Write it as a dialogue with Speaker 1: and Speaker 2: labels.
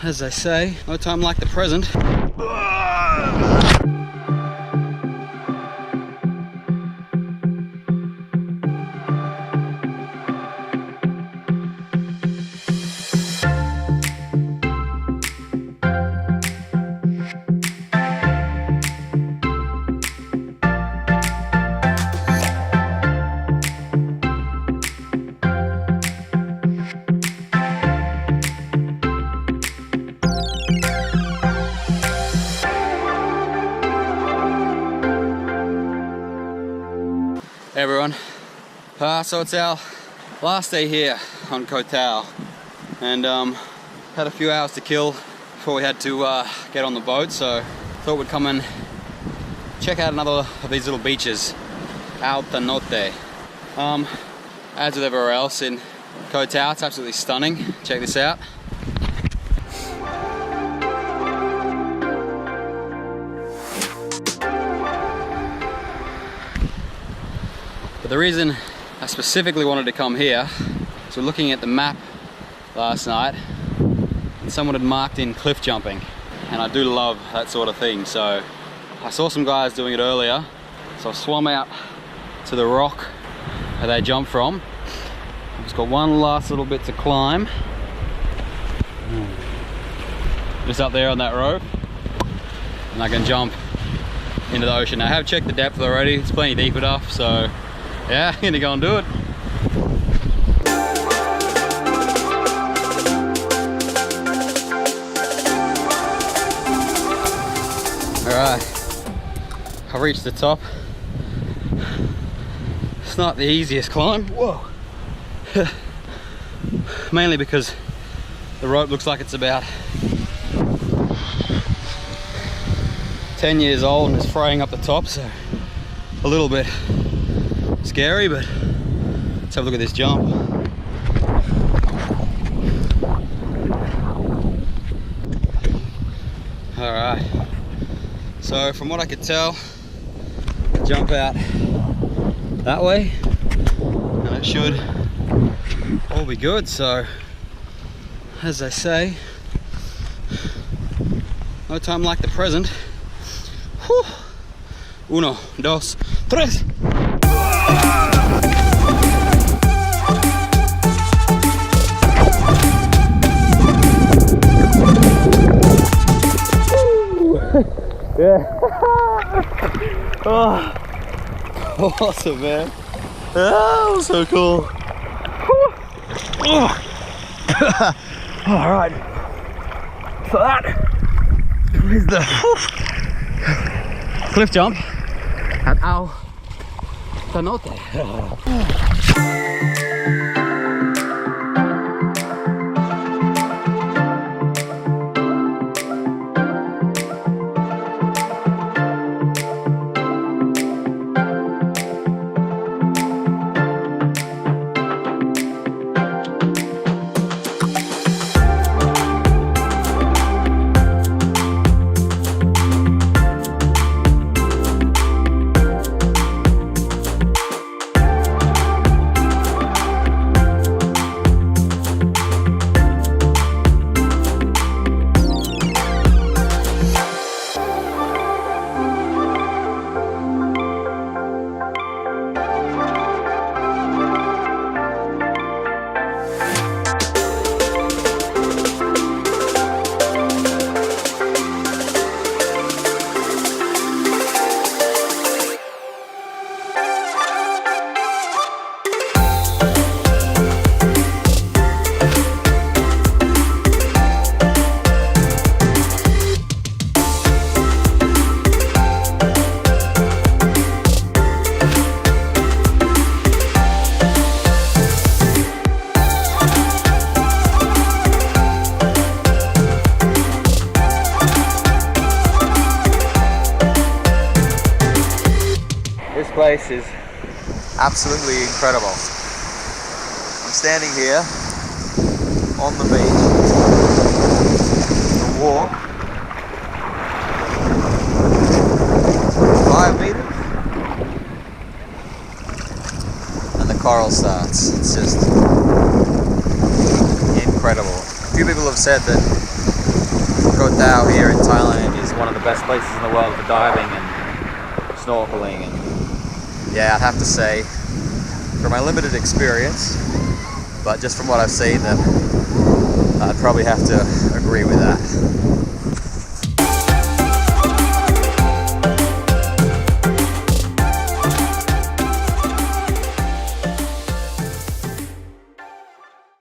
Speaker 1: as they say, no time like the present. Hey everyone, so it's our last day here on Koh Tao, and had a few hours to kill before we had to get on the boat, so thought we'd come and check out another of these little beaches, Alta Norte. As with everywhere else in Koh Tao, it's absolutely stunning. Check this out. But the reason I specifically wanted to come here is we're looking at the map last night and someone had marked in cliff jumping, and I do love that sort of thing, so I saw some guys doing it earlier, so I swam out to the rock where they jumped from. I've just got one last little bit to climb, just up there on that rope, and I can jump into the ocean. I have checked the depth already, it's plenty deep enough, so yeah, I'm gonna go and do it. Alright, I've reached the top. It's not the easiest climb. Whoa! Mainly because the rope looks like it's about 10 years old and it's fraying up the top, so a little bit scary, but let's have a look at this jump. Alright, so from what I could tell, jump out that way and it should all be good. So as they say, no time like the present. Whew. Uno, dos, tres. Yeah. Oh, awesome, man. That was so cool. All right. So that is the cliff jump at Alta Norte. Place is absolutely incredible. I'm standing here on the beach. The walk 5 meters and the coral starts. It's just incredible. A few people have said that
Speaker 2: Koh Tao here in Thailand is one of the best places in the world for diving and snorkeling. And yeah, I'd have to say, from my limited experience, but just from what I've seen, that I'd probably have to agree with that.